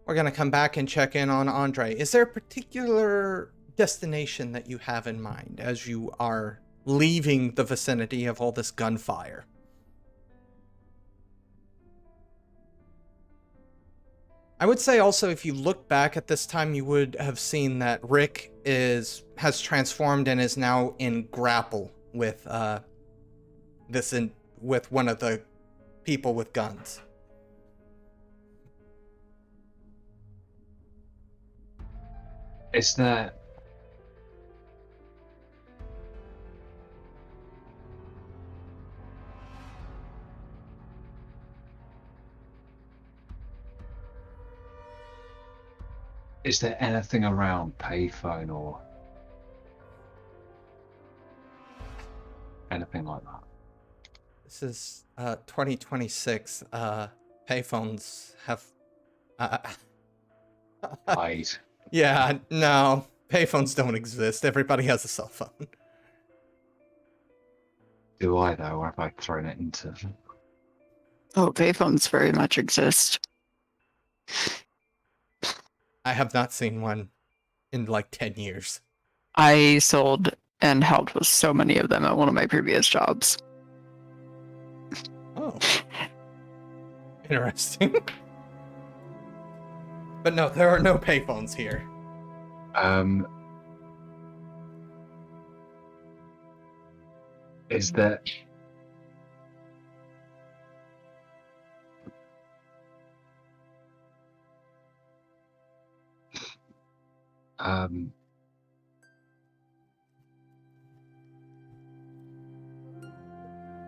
We're going to come back and check in on Andre. Is there a particular destination that you have in mind as you are leaving the vicinity of all this gunfire? I would say also, if you look back at this time, you would have seen that Rick has transformed and is now in grapple with with one of the people with guns. Is there... Is there anything around payphone or anything like that? This is 2026. Payphones have... Right. Yeah, no. Payphones don't exist. Everybody has a cell phone. Do I, though, or have I thrown it into... Oh, payphones very much exist. I have not seen one in like 10 years. I sold and helped with so many of them at one of my previous jobs. Oh. Interesting. But no, there are no payphones here. Is there...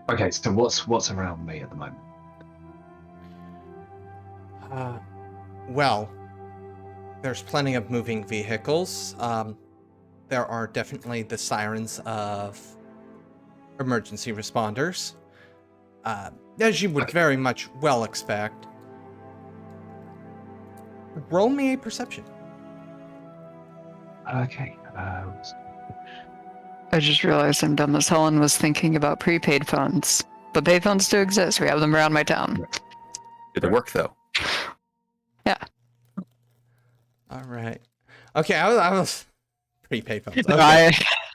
Okay, so what's around me at the moment? Well, there's plenty of moving vehicles. There are definitely the sirens of emergency responders, as you would very much well expect. Roll me a perception. Okay. I just realized I'm dumb as hell and was thinking about prepaid phones. But payphones do exist. We have them around my town. Did it work though? Yeah. All right. Okay, I was prepaid phones. Okay.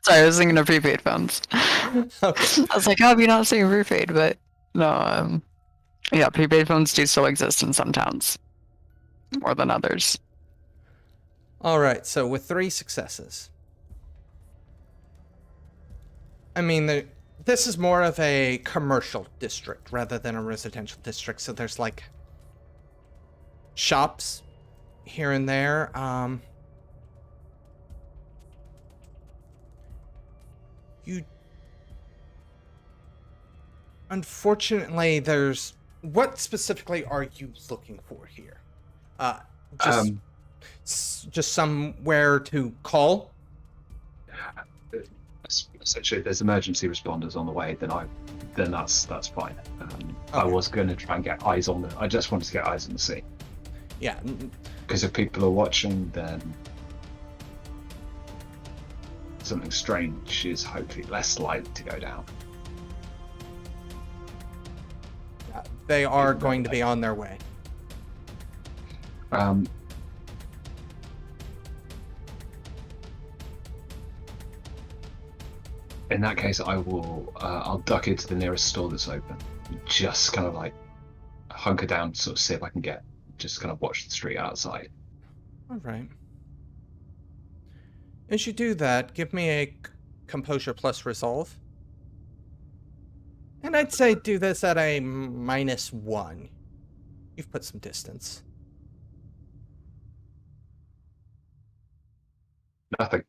I was thinking of prepaid phones. Okay. I was like, how have you not saying prepaid? But no, yeah, prepaid phones do still exist in some towns. More than others. All right, so with 3 successes. I mean, this is more of a commercial district rather than a residential district, so there's like shops here and there. Unfortunately, what specifically are you looking for here? Just somewhere to call? Essentially, if there's emergency responders on the way, then that's fine. Okay. I was going to try and get eyes on I just wanted to get eyes on the scene. Yeah. Because if people are watching, then something strange is hopefully less likely to go down. They are going to be on their way. In that case, I'll duck into the nearest store that's open. Just kind of like hunker down, sort of see if I can just kind of watch the street outside. All right. As you do that, give me a composure plus resolve. And I'd say do this at a -1. You've put some distance. Nothing.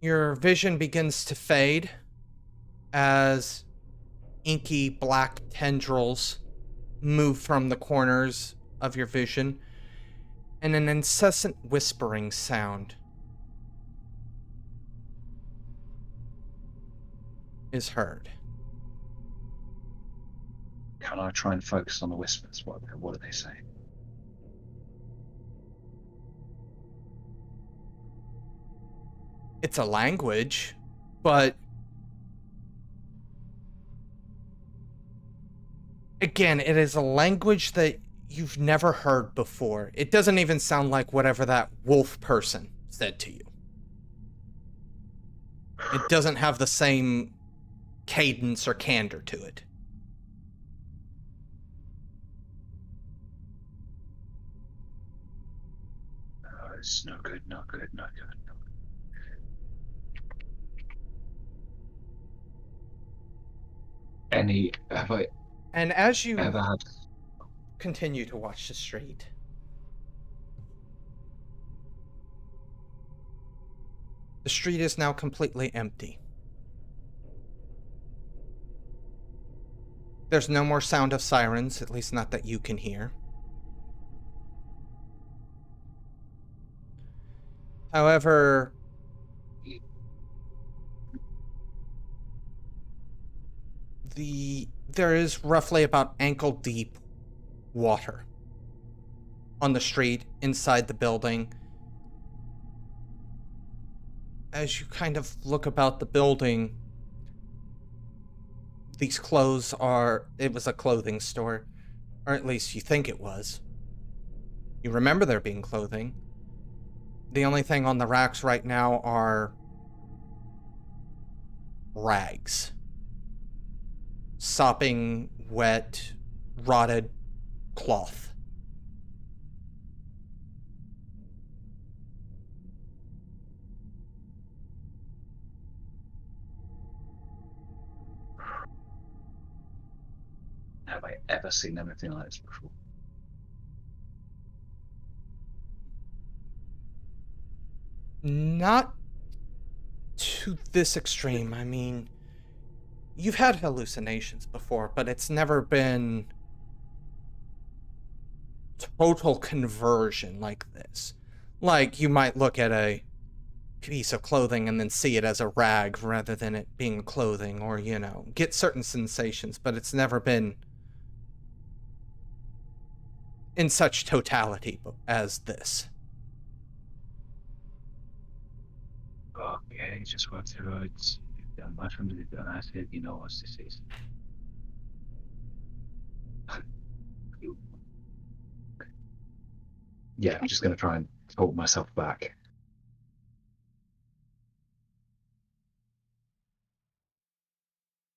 Your vision begins to fade as inky black tendrils move from the corners of your vision, and an incessant whispering sound is heard. Can I try and focus on the whispers? What are they saying? It's a language, but Again, it is a language that you've never heard before. It doesn't even sound like whatever that wolf person said to you. It doesn't have the same cadence or candor to it. Oh, it's not good, not good, not good. Have I And as you ever had... continue to watch the street, the street is now completely empty. There's no more sound of sirens, at least not that you can hear. However, there is roughly about ankle-deep water on the street inside the building. As you kind of look about the building, these clothes are... It was a clothing store, or at least you think it was. You remember there being clothing. The only thing on the racks right now are rags. Sopping, wet, rotted cloth. Have I ever seen anything like this before? Not to this extreme. I mean, you've had hallucinations before, but it's never been total conversion like this. Like, you might look at a piece of clothing and then see it as a rag rather than it being clothing, or, you know, get certain sensations, but it's never been in such totality as this. Okay, just walk the roads. You've done mushrooms, you've done acid, you know what this is. Yeah, I'm just going to try and talk myself back.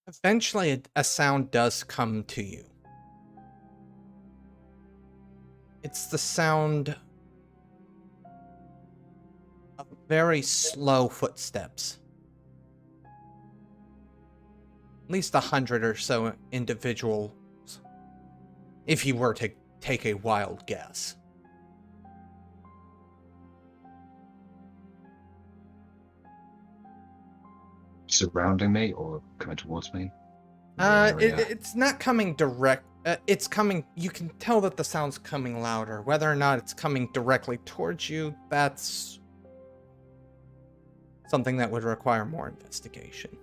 Eventually, a sound does come to you. It's the sound of very slow footsteps. At least 100 or so individuals, if you were to take a wild guess. Surrounding me or coming towards me? It's not coming direct. It's coming. You can tell that the sound's coming louder. Whether or not it's coming directly towards you, that's something that would require more investigation.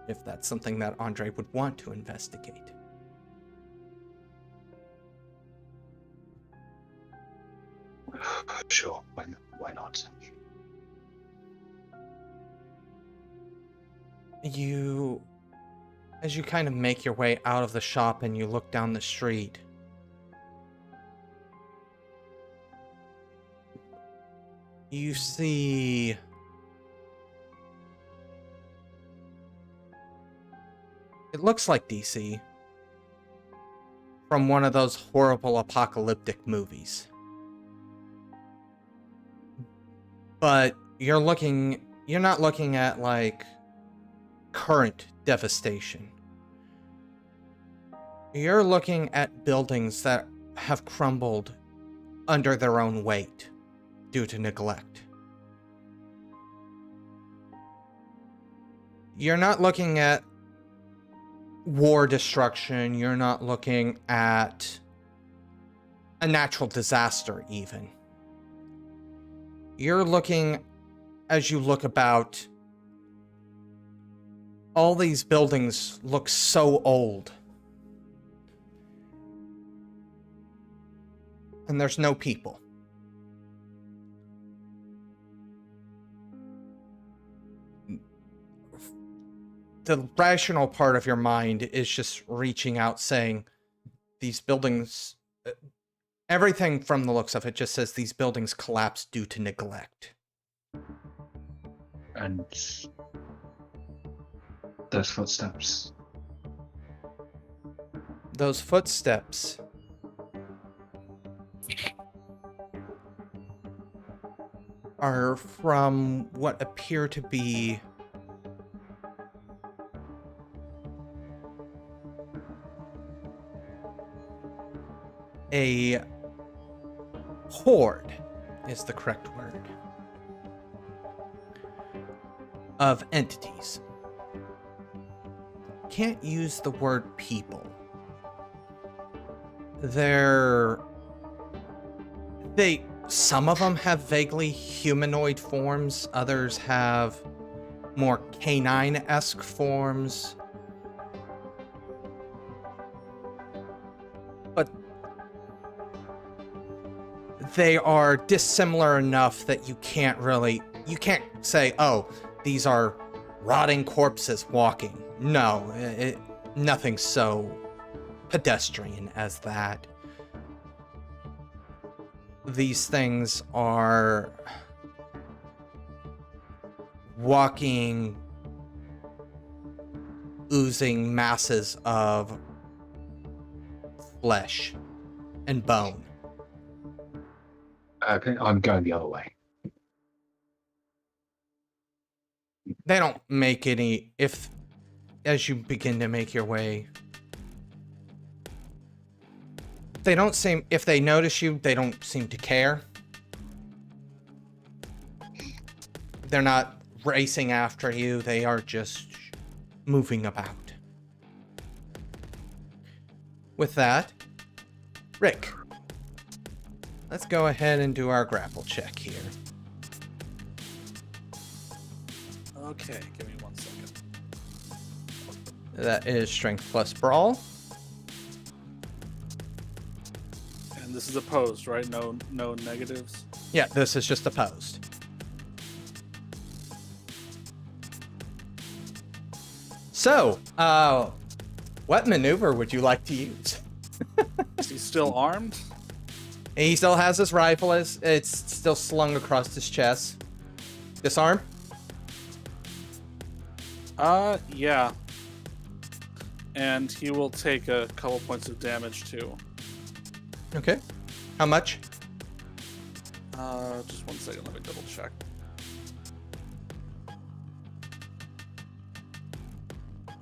If that's something that Andre would want to investigate. Sure, why not? As you kind of make your way out of the shop and you look down the street, you see it looks like DC from one of those horrible apocalyptic movies. But you're not looking at like current devastation. You're looking at buildings that have crumbled under their own weight due to neglect. You're not looking at war destruction. You're not looking at a natural disaster even. You're looking, as you look about, all these buildings look so old. And there's no people. The rational part of your mind is just reaching out saying, these buildings, everything from the looks of it just says these buildings collapsed due to neglect. And those footsteps. Those footsteps are from what appear to be a horde, is the correct word, of entities. Can't use the word people. Some of them have vaguely humanoid forms, others have more canine-esque forms. But they are dissimilar enough that you can't say, oh, these are rotting corpses walking. No, nothing so pedestrian as that. These things are walking, oozing masses of flesh and bone. Okay, I'm going the other way. They don't make any, as you begin to make your way, if they notice you, they don't seem to care. They're not racing after you, they are just moving about. With that, Rick, let's go ahead and do our grapple check here. Okay, give me 1 second. That is strength plus brawl. And this is opposed, right? No negatives. Yeah, this is just opposed. So, what maneuver would you like to use? Is he still armed? He still has his rifle, it's still slung across his chest. Disarm? Yeah. And he will take a couple points of damage too. Okay. How much? Just 1 second, let me double check.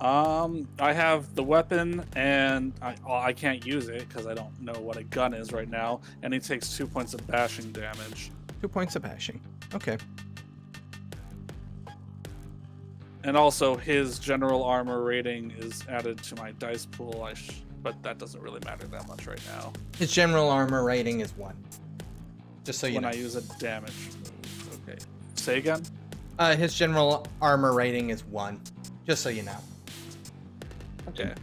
I have the weapon, and I can't use it because I don't know what a gun is right now, and he takes 2 points of bashing damage. 2 points of bashing. Okay. And also, his general armor rating is added to my dice pool, but that doesn't really matter that much right now. His general armor rating is 1. Just so you know. When I use a damage move. Okay. Say again? His general armor rating is 1. Just so you know. Okay.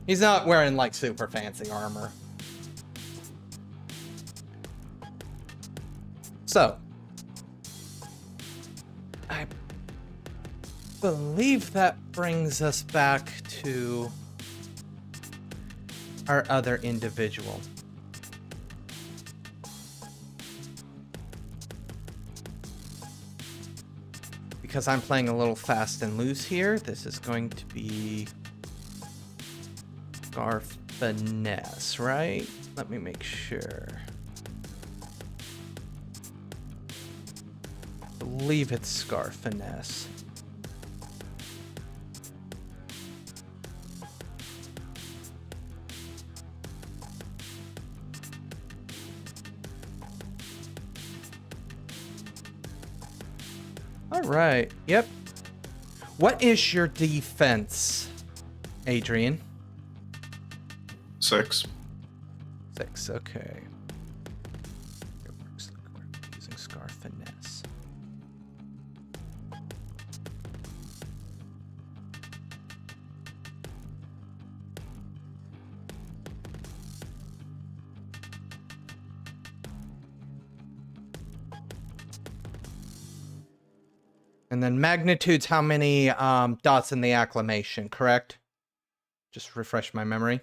He's not wearing, like, super fancy armor. So, I believe that brings us back to our other individual. Because I'm playing a little fast and loose here, this is going to be Scar Finesse, right? Let me make sure. I believe it's Scar Finesse. All right. Yep. What is your defense, Adrian? 6. 6. Okay. Using Scar Finesse. And then magnitude's how many dots in the acclamation, correct? Just refresh my memory.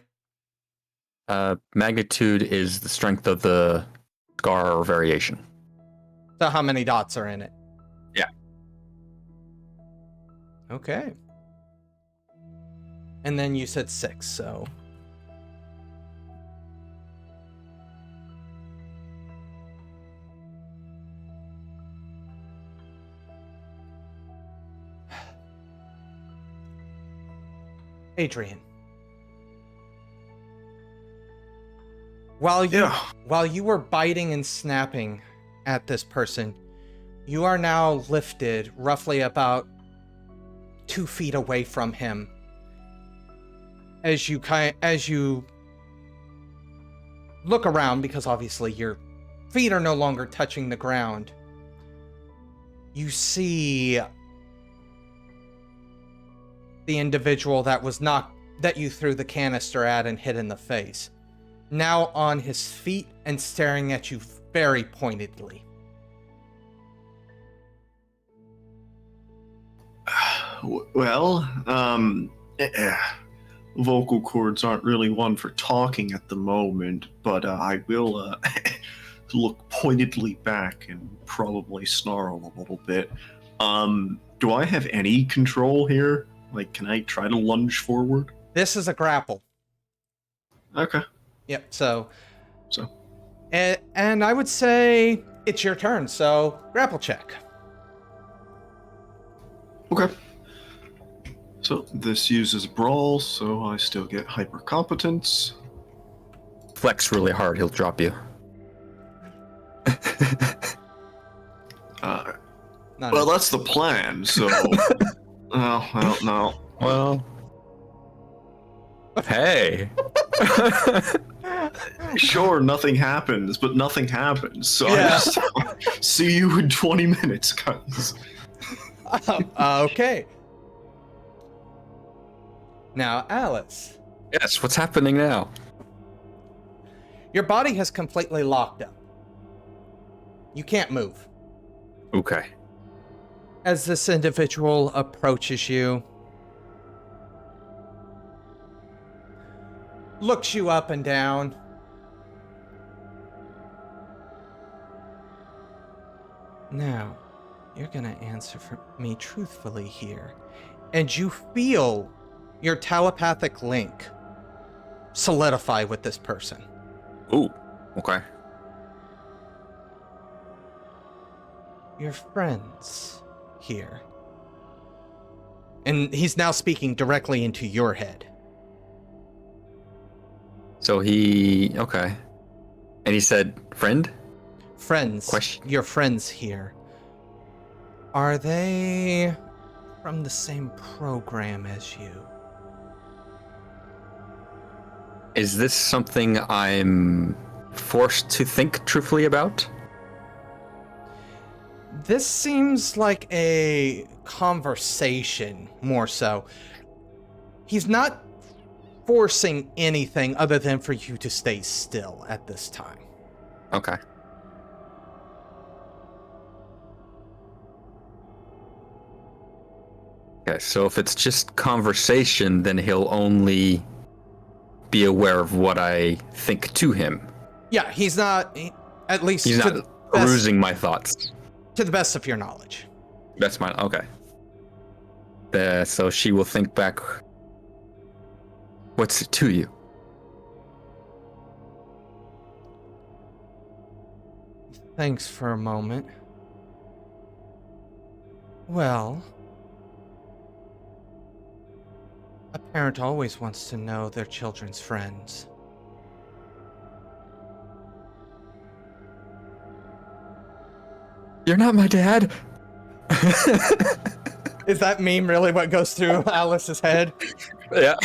Magnitude is the strength of the scar or variation. So how many dots are in it? Yeah. Okay. And then you said 6, so... Adrian. While you were biting and snapping at this person, you are now lifted roughly about 2 feet away from him. As you look around, because obviously your feet are no longer touching the ground, you see the individual that you threw the canister at and hit in the face, now on his feet and staring at you very pointedly. Well, vocal cords aren't really one for talking at the moment, but I will look pointedly back and probably snarl a little bit. Do I have any control here? Like, can I try to lunge forward? This is a grapple. Okay. Yep, so. And I would say it's your turn, so grapple check. Okay. So this uses brawl, so I still get hyper competence. Flex really hard, he'll drop you. Well, that's the plan, so... no. Well... Hey! Sure, nothing happens, but nothing happens, so Yeah. I just see you in 20 minutes, guys. Okay. Now, Alice. Yes, what's happening now? Your body has completely locked up. You can't move. Okay. As this individual approaches you, looks you up and down, now, you're gonna answer for me truthfully here, and you feel your telepathic link solidify with this person. Ooh, okay. Your friends here. And he's now speaking directly into your head. So okay. And he said, friend? Friends, Question. your friends here. Are they from the same program as you? Is this something I'm forced to think truthfully about? This seems like a conversation, more so. He's not forcing anything other than for you to stay still at this time. Okay. Okay, so if it's just conversation, then he'll only be aware of what I think to him. Yeah, he's not, at least He's to not the best, perusing my thoughts. to the best of your knowledge. That's mine. Okay. So she will think back. What's it to you? Thanks for a moment. Well, a parent always wants to know their children's friends. You're not my dad. Is that meme really what goes through Alice's head? Yeah.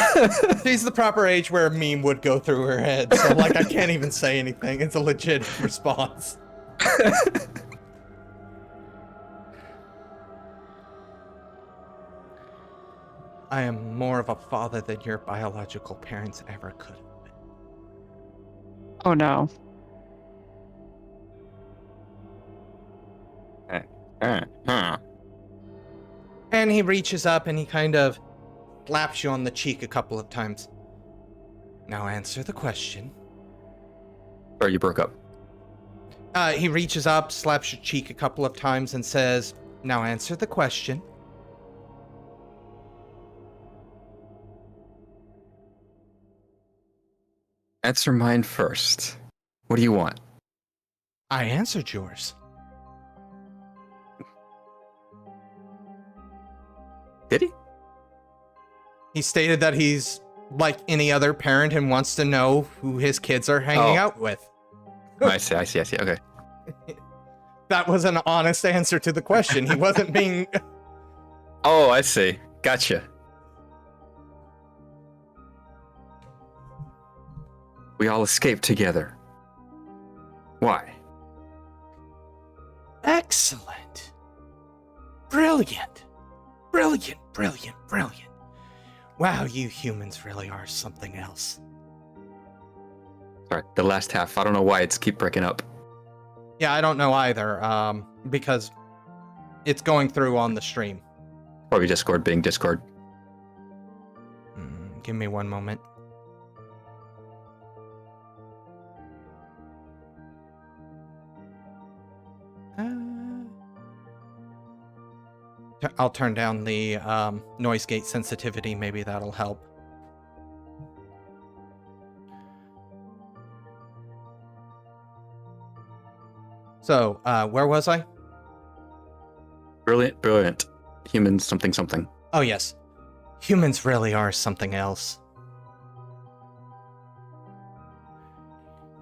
She's the proper age where a meme would go through her head, so like I can't even say anything. It's a legit response. I am more of a father than your biological parents ever could have been. Oh no. And he reaches up and he kind of slaps you on the cheek a couple of times. Now answer the question. Or you broke up. He reaches up, slaps your cheek a couple of times, and says, now answer the question. Answer mine first. What do you want? I answered yours. Did he? He stated that he's like any other parent and wants to know who his kids are hanging out with. I see. Okay. That was an honest answer to the question. He wasn't being... Oh, I see. Gotcha. We all escaped together. Why? Excellent. Brilliant. Brilliant. Wow, you humans really are something else. Sorry, the last half. I don't know why it's keep breaking up. Yeah, I don't know either, because it's going through on the stream. Probably Discord being Discord. Give me one moment. I'll turn down the noise gate sensitivity. Maybe that'll help. So, where was I? Brilliant. Humans, something. Oh, yes. Humans really are something else.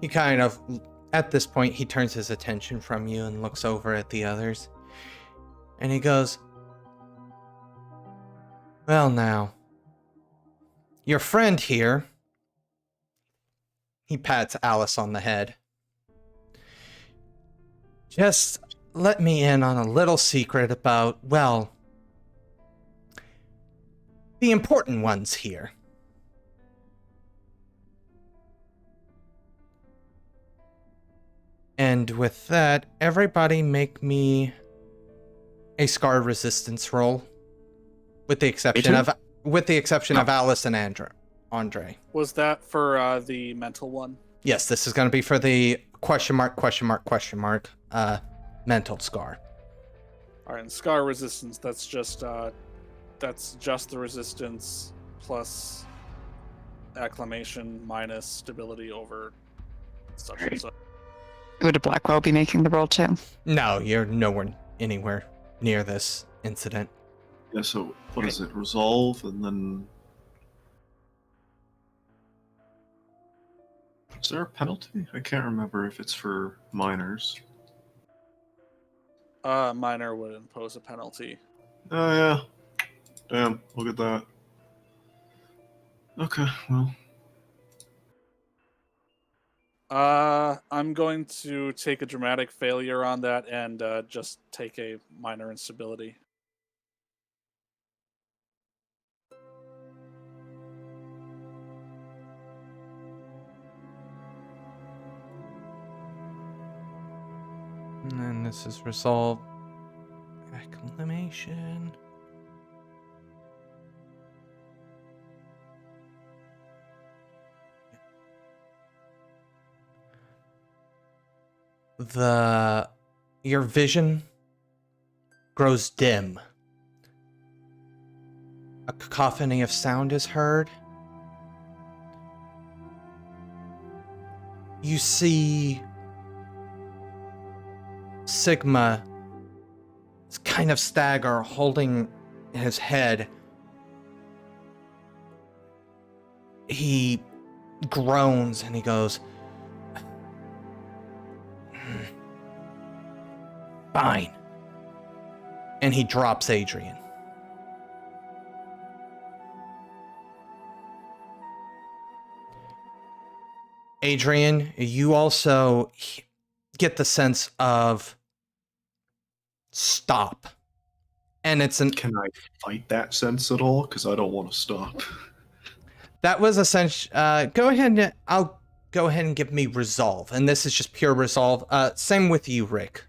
He kind of, at this point, he turns his attention from you and looks over at the others. And he goes, well, now, your friend here, he pats Alice on the head. Just let me in on a little secret about, well, the important ones here. And with that, everybody make me a scar resistance roll, with the exception of Alice and Andre. Was that for the mental one? Yes, this is going to be for the question mark mental scar. All right, and scar resistance. That's just the resistance plus acclamation minus stability over such and such. Would Blackwell be making the roll too? No, you're anywhere near this incident. Yeah, so what is it? Resolve and then... Is there a penalty? I can't remember if it's for minors. Minor would impose a penalty. Oh, yeah. Damn, look at that. Okay, well... I'm going to take a dramatic failure on that and just take a minor instability. And then this is resolved. Acclamation. Your vision grows dim. A cacophony of sound is heard. You see Sigma kind of stagger, holding his head. He groans and he goes, fine. And he drops Adrian. Adrian, you also get the sense of stop. And it's an... Can I fight that sense at all? Because I don't want to stop. That was essentially... go ahead and... I'll go ahead and give me resolve. And this is just pure resolve. Same with you, Rick.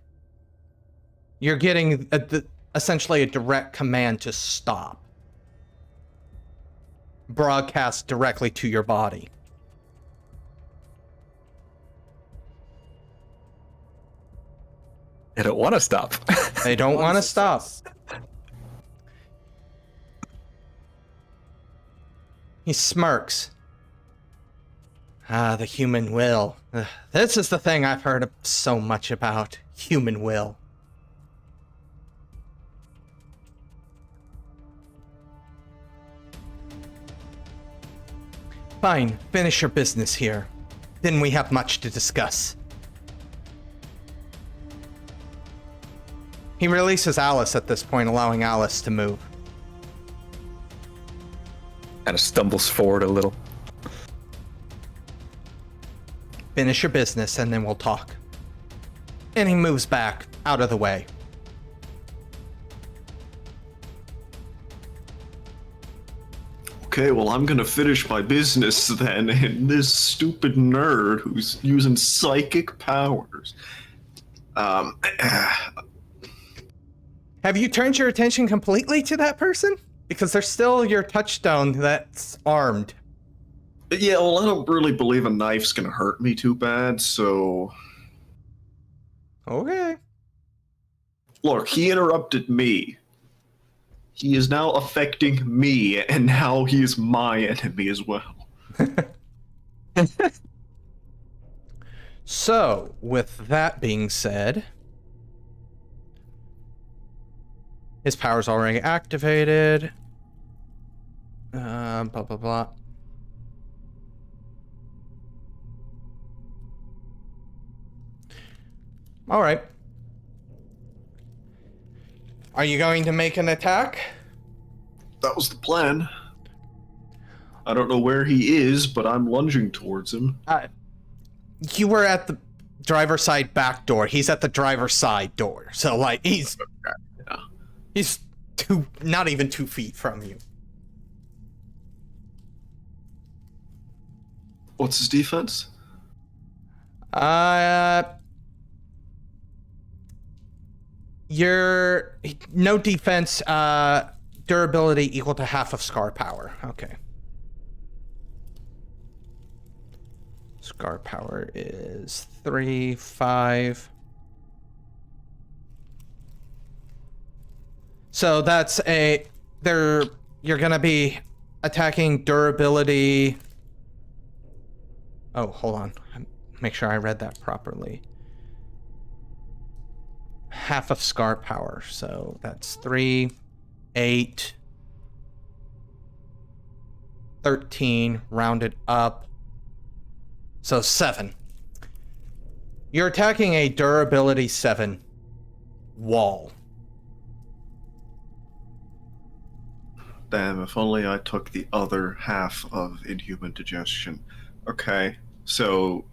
You're getting essentially a direct command to stop. Broadcast directly to your body. They don't want to stop. They don't One want to stop. success. He smirks. Ah, the human will. This is the thing I've heard so much about. Human will. Fine, finish your business here. Then we have much to discuss. He releases Alice at this point, allowing Alice to move. Kind of stumbles forward a little. Finish your business and then we'll talk. And he moves back, out of the way. Okay, well, I'm gonna finish my business then, and this stupid nerd who's using psychic powers. Have you turned your attention completely to that person? Because there's still your touchstone that's armed. Yeah, well, I don't really believe a knife's gonna hurt me too bad, so... Okay. Look, he interrupted me. He is now affecting me, and now he is my enemy as well. So, with that being said, his power's already activated. Blah, blah, blah. All right. Are you going to make an attack? That was the plan. I don't know where he is, but I'm lunging towards him. You were at the driver's side back door. He's at the driver's side door. So, like, he's not even 2 feet from you. What's his defense? Your no defense, durability equal to half of scar power. Okay. Scar power is 3, 5. So that's you're gonna be attacking durability. Oh, hold on. Make sure I read that properly. Half of scar power, so that's 3, 8, 13, rounded up. So 7. You're attacking a durability 7 wall. Damn, if only I took the other half of Inhuman Digestion. Okay, so...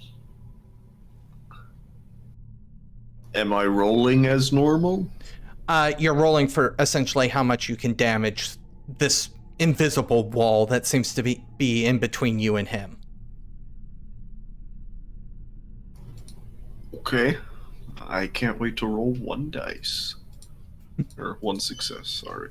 Am I rolling as normal? You're rolling for essentially how much you can damage this invisible wall that seems to be in between you and him. Okay. I can't wait to roll 1 dice. Or 1 success, sorry.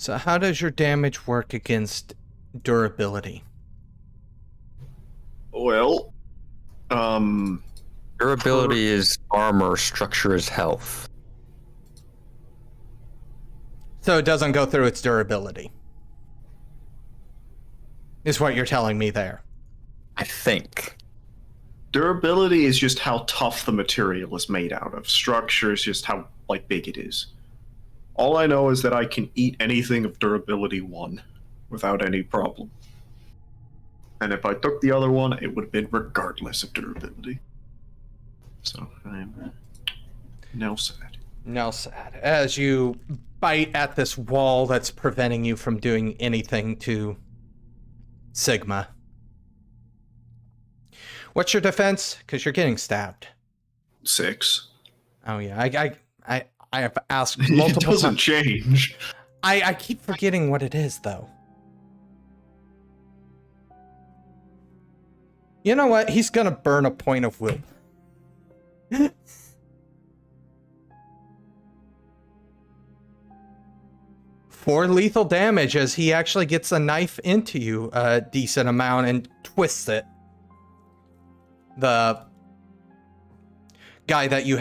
So how does your damage work against durability? Well, Durability is armor, structure is health. So it doesn't go through its durability. Is what you're telling me there. I think. durability is just how tough the material is made out of. Structure is just how, big it is. All I know is that I can eat anything of durability 1 without any problem. And if I took the other one, it would have been regardless of durability. So I'm now sad. Now sad. As you bite at this wall that's preventing you from doing anything to Sigma. What's your defense? Because you're getting stabbed. 6. Oh yeah, I have asked multiple It doesn't times. change. I keep forgetting what it is though. You know what? He's gonna burn a point of will. 4 lethal damage as he actually gets a knife into you a decent amount and twists it. The guy that you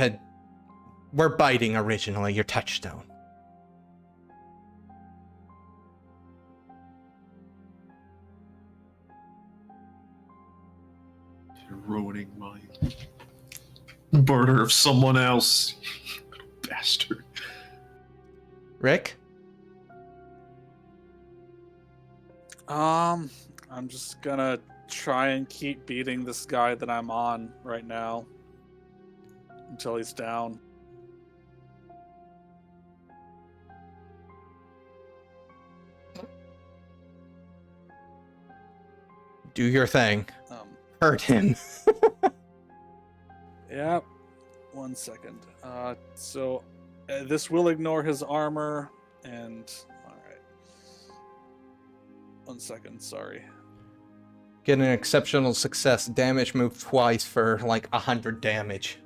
were biting originally, your touchstone. You're ruining my murder of someone else. Little bastard. Rick? I'm just gonna try and keep beating this guy that I'm on right now until he's down. Do your thing. Um, Hurt him. yeah, 1 second. So this will ignore his armor, and all right. 1 second, sorry. Get an exceptional success. Damage move twice for like 100 damage.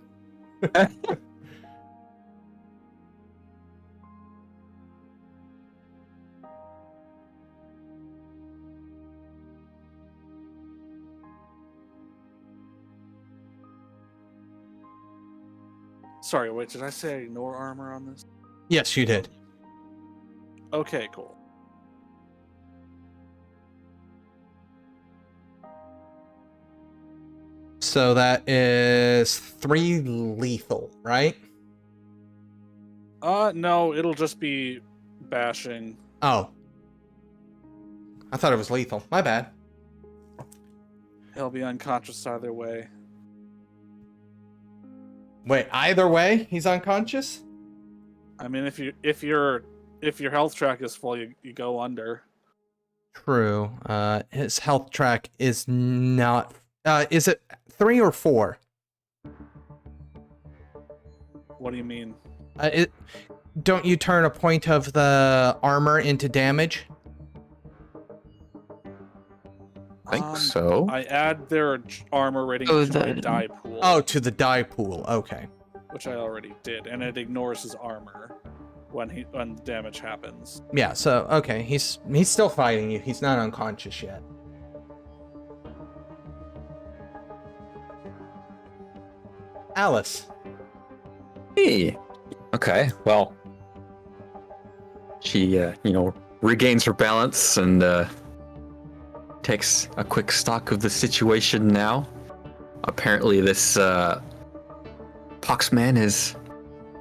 Sorry, wait, did I say ignore armor on this? Yes, you did. Okay, cool. So that is 3 lethal, right? No, it'll just be bashing. Oh. I thought it was lethal. My bad. He'll be unconscious either way. Wait, either way, he's unconscious? I mean, if your health track is full, you go under. True. His health track is not. Is it 3 or 4? What do you mean? Don't you turn a point of the armor into damage? I think so. I add their armor rating Oh, to my the- die pool. Oh, to the die pool. Okay. Which I already did, and it ignores his armor when damage happens. Yeah. So okay, he's still fighting you. He's not unconscious yet. Alice. Hey. Okay, well, she, regains her balance and takes a quick stock of the situation now. Apparently, this Poxman is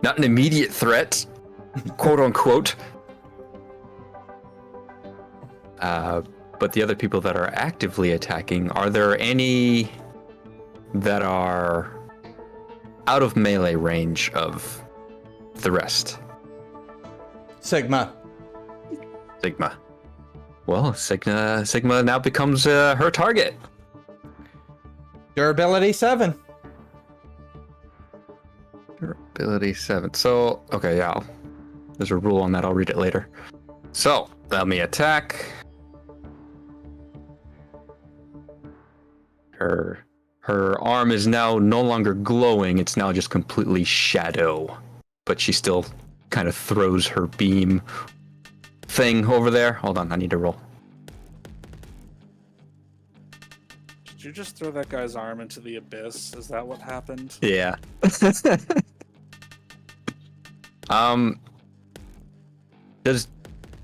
not an immediate threat, quote unquote. But the other people that are actively attacking, are there any that are out of melee range of the rest? Sigma. Sigma. Well, Sigma now becomes her target. Durability 7. Durability 7. So, okay, yeah. There's a rule on that. I'll read it later. So, let me attack. Her arm is now no longer glowing. It's now just completely shadow. But she still kind of throws her beam thing over there. Hold on, I need to roll. Did you just throw that guy's arm into the abyss? Is that what happened? Yeah.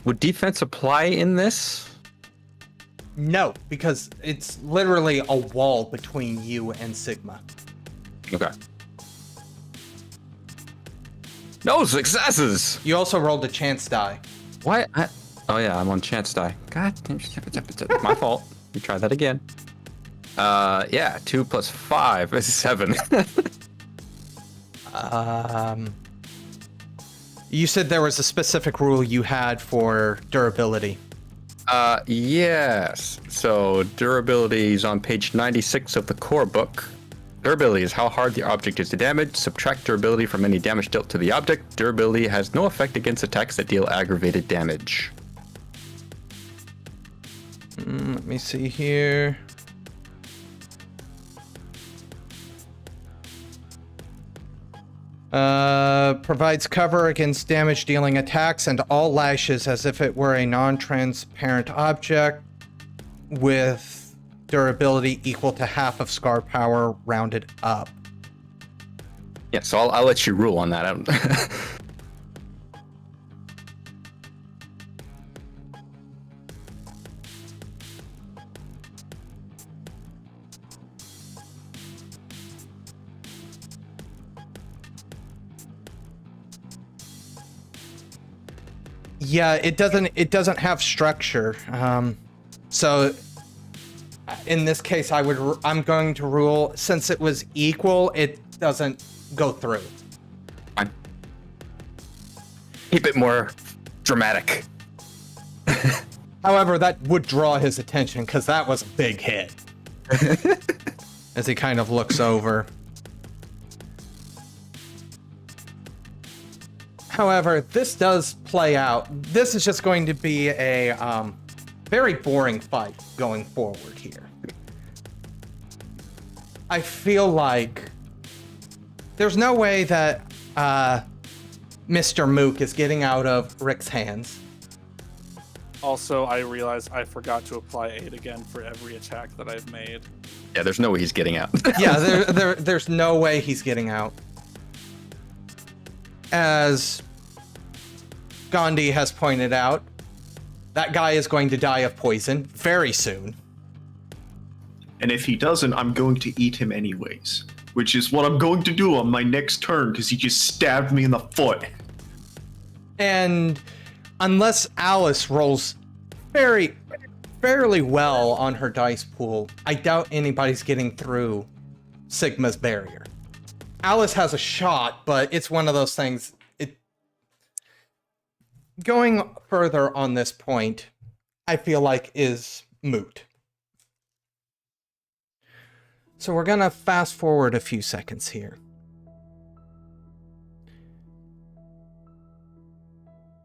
Would defense apply in this? No, because it's literally a wall between you and Sigma. Okay. No successes. You also rolled a chance die. What? Oh yeah, I'm on chance die. God, my fault. We try that again. Yeah, 2 plus 5 is 7. You said there was a specific rule you had for durability. Yes. So durability is on page 96 of the core book. Durability is how hard the object is to damage. Subtract durability from any damage dealt to the object. Durability has no effect against attacks that deal aggravated damage. Let me see here. Provides cover against damage-dealing attacks and all lashes as if it were a non-transparent object with durability equal to half of scar power rounded up. Yeah, so I'll let you rule on that. Yeah, it doesn't have structure. So in this case, I'm going to rule, since it was equal, it doesn't go through. Fine. Keep it more dramatic. However, that would draw his attention because that was a big hit. As he kind of looks over. However, this does play out. This is just going to be a very boring fight going forward here. I feel like there's no way that Mr. Mook is getting out of Rick's hands. Also, I realized I forgot to apply aid again for every attack that I've made. Yeah, there's no way he's getting out. Yeah, there's no way he's getting out. As Gandhi has pointed out, that guy is going to die of poison very soon. And if he doesn't, I'm going to eat him anyways. Which is what I'm going to do on my next turn, because he just stabbed me in the foot. And unless Alice rolls fairly well on her dice pool, I doubt anybody's getting through Sigma's barrier. Alice has a shot, but it's one of those things. Going further on this point, I feel like is moot. So we're gonna fast forward a few seconds here.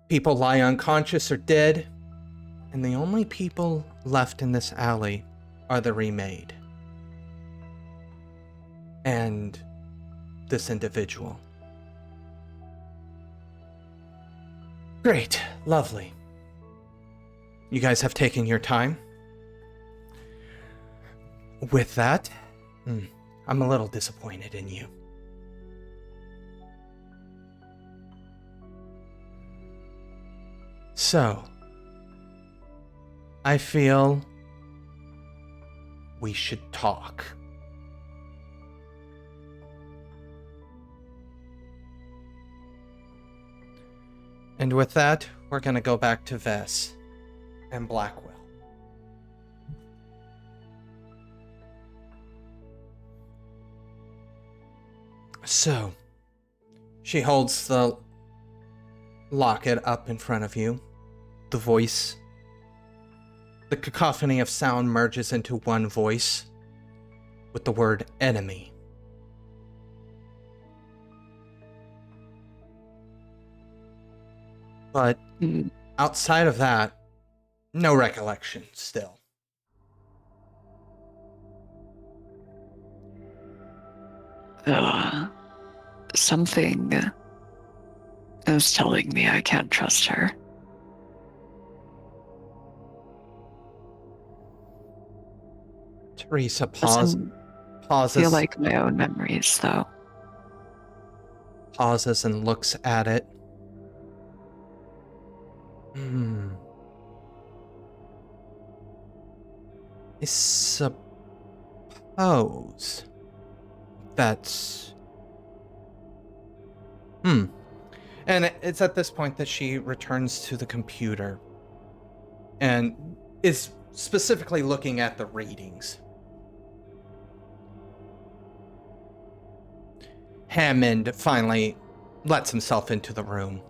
People lie unconscious or dead, and the only people left in this alley are the remade. And this individual. Great, lovely. You guys have taken your time. With that, I'm a little disappointed in you. So, I feel we should talk. And with that, we're going to go back to Vess and Blackwell. So, she holds the locket up in front of you. The voice, the cacophony of sound merges into one voice with the word enemy. But outside of that, no recollection still. Something is telling me I can't trust her. Teresa Doesn't pauses. feel like my own memories, though. Pauses and looks at it. I suppose that's... And it's at this point that she returns to the computer and is specifically looking at the readings. Hammond finally lets himself into the room.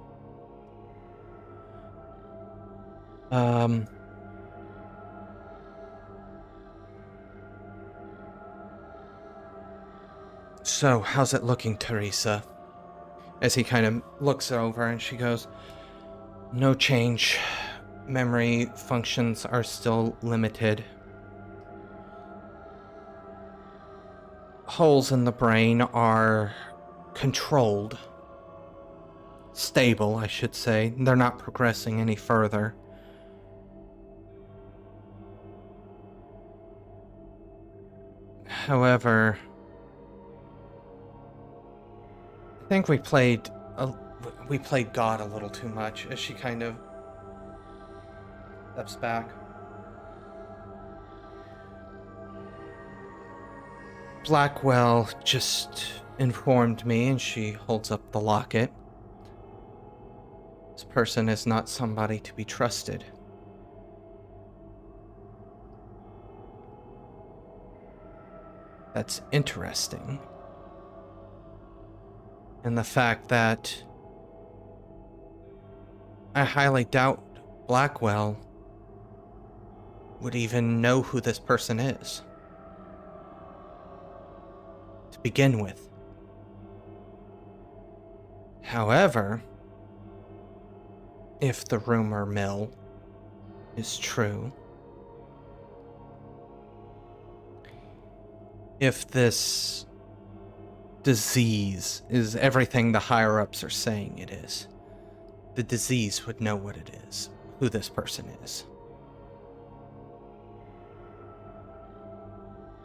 So, how's it looking, Teresa? As he kind of looks over and she goes, no change. Memory functions are still limited. Holes in the brain are controlled. Stable, I should say. They're not progressing any further. However, I think we played God a little too much, as she kind of steps back. Blackwell just informed me, and she holds up the locket. This person is not somebody to be trusted. That's interesting. And the fact that I highly doubt Blackwell would even know who this person is to begin with. However, if the rumor mill is true, if this disease is everything the higher-ups are saying it is, the disease would know what it is, who this person is.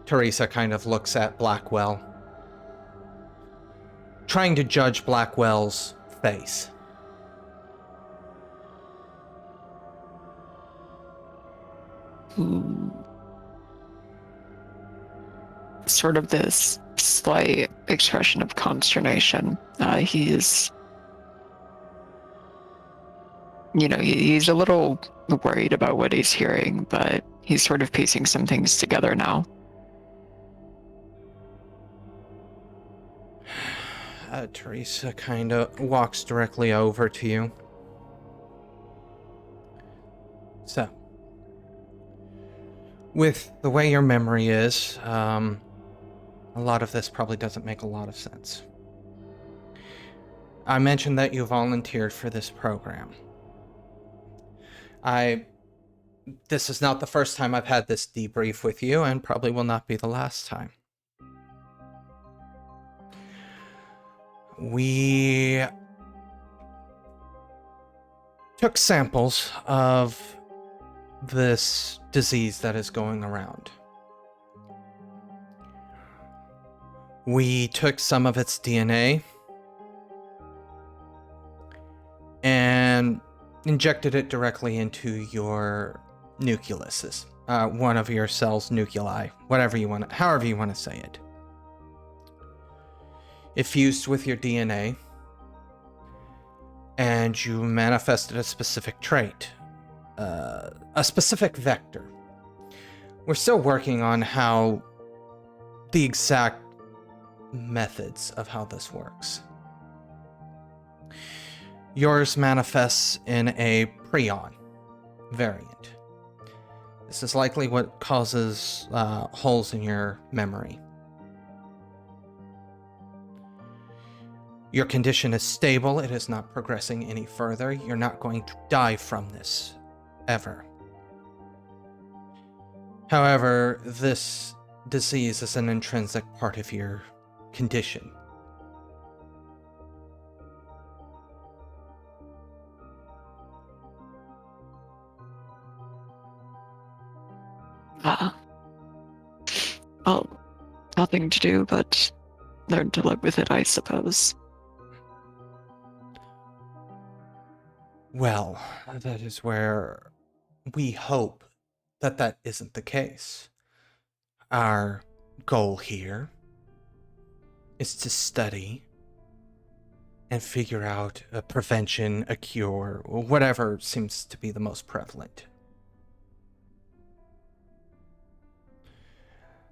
Teresa kind of looks at Blackwell, trying to judge Blackwell's face. Sort of this slight expression of consternation. He's a little worried about what he's hearing, but he's sort of piecing some things together now. Teresa kind of walks directly over to you. So, with the way your memory is, a lot of this probably doesn't make a lot of sense. I mentioned that you volunteered for this program. This is not the first time I've had this debrief with you, and probably will not be the last time. We took samples of this disease that is going around. We took some of its DNA and injected it directly into your nucleuses, one of your cell's nuclei, however you want to say it. It fused with your DNA, and you manifested a specific trait, a specific vector. We're still working on how the exact methods of how this works. Yours manifests in a prion variant. This is likely what causes holes in your memory. Your condition is stable. It is not progressing any further. You're not going to die from this, ever. However, this disease is an intrinsic part of your condition. Well, nothing to do but learn to live with it, I suppose. Well, that is where we hope that that isn't the case. Our goal here is to study and figure out a prevention, a cure, or whatever seems to be the most prevalent.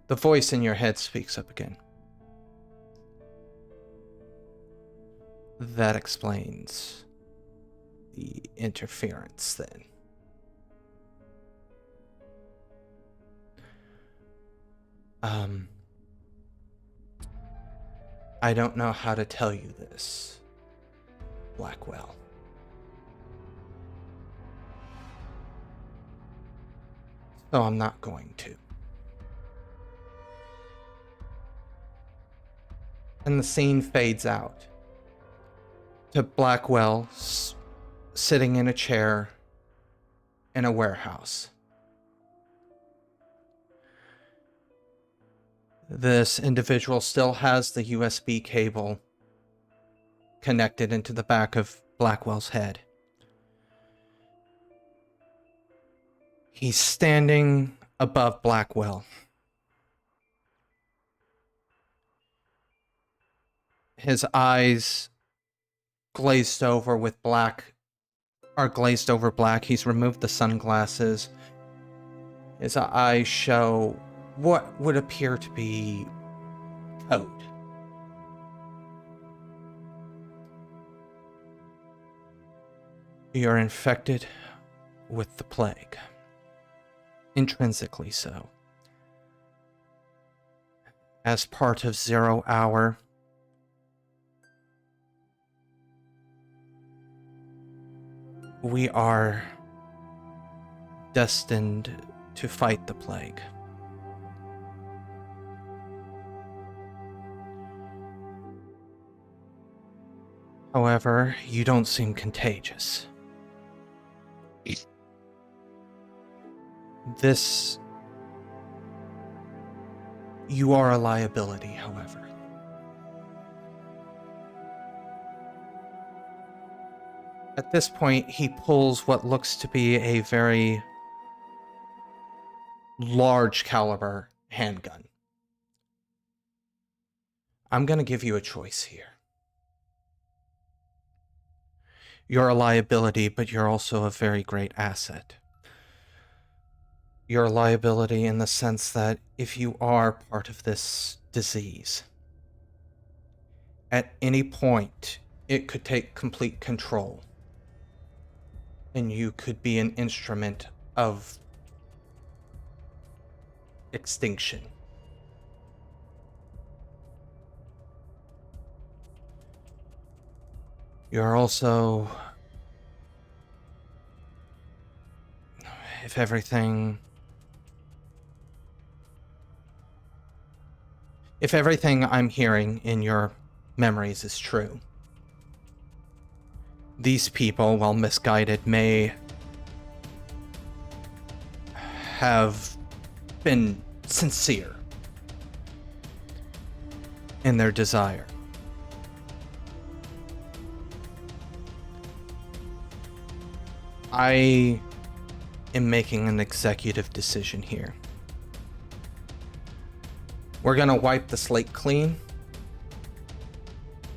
The voice in your head speaks up again. That explains the interference then. I don't know how to tell you this, Blackwell. So I'm not going to. And the scene fades out to Blackwell sitting in a chair in a warehouse. This individual still has the USB cable connected into the back of Blackwell's head. He's standing above Blackwell. His eyes glazed over black. He's removed the sunglasses. His eyes show what would appear to be code. You're infected with the plague. Intrinsically so. As part of 0 Hour, we are destined to fight the plague. However, you don't seem contagious. You are a liability, however. At this point, he pulls what looks to be a very large caliber handgun. I'm going to give you a choice here. You're a liability, but you're also a very great asset. You're a liability in the sense that if you are part of this disease, at any point, it could take complete control. And you could be an instrument of extinction. You're also, if everything I'm hearing in your memories is true, these people, while misguided, may have been sincere in their desire. I am making an executive decision here. We're gonna wipe the slate clean.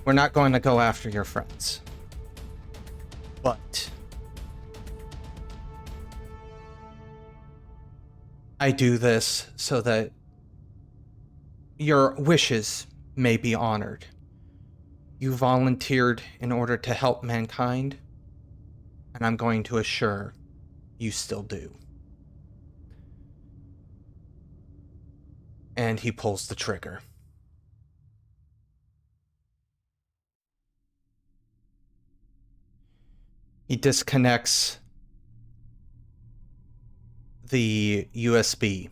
We're not going to go after your friends. But I do this so that your wishes may be honored. You volunteered in order to help mankind, and I'm going to assure you still do. And he pulls the trigger. He disconnects the USB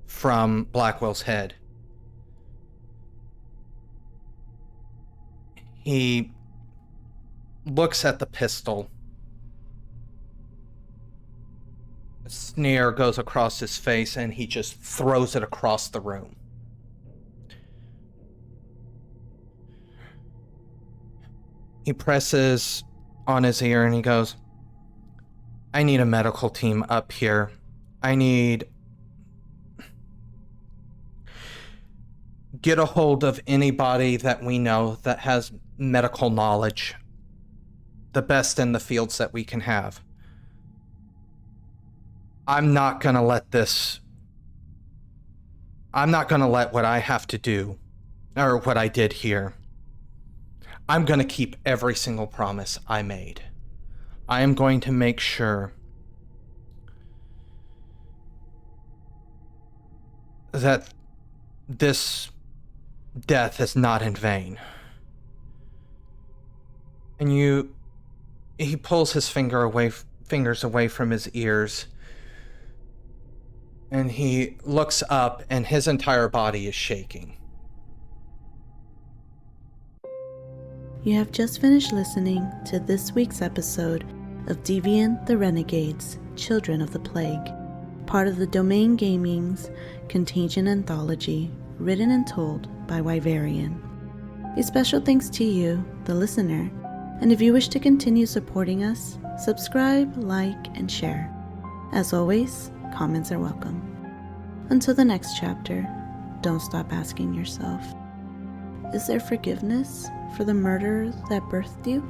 from Blackwell's head. He looks at the pistol. A sneer goes across his face, and he just throws it across the room. He presses on his ear and he goes, I need a medical team up here. Get a hold of anybody that we know that has medical knowledge. The best in the fields that we can have. I'm not gonna let what I have to do, or what I did here. I'm gonna keep every single promise I made. I am going to make sure that this death is not in vain. And he pulls his fingers away from his ears, and he looks up, and his entire body is shaking. You have just finished listening to this week's episode of Deviant the Renegades, Children of the Plague, part of the Domain Gaming's Contagion Anthology, written and told by Wyverian. A special thanks to you, the listener, and if you wish to continue supporting us, subscribe, like, and share. As always, comments are welcome. Until the next chapter, don't stop asking yourself, is there forgiveness for the murder that birthed you?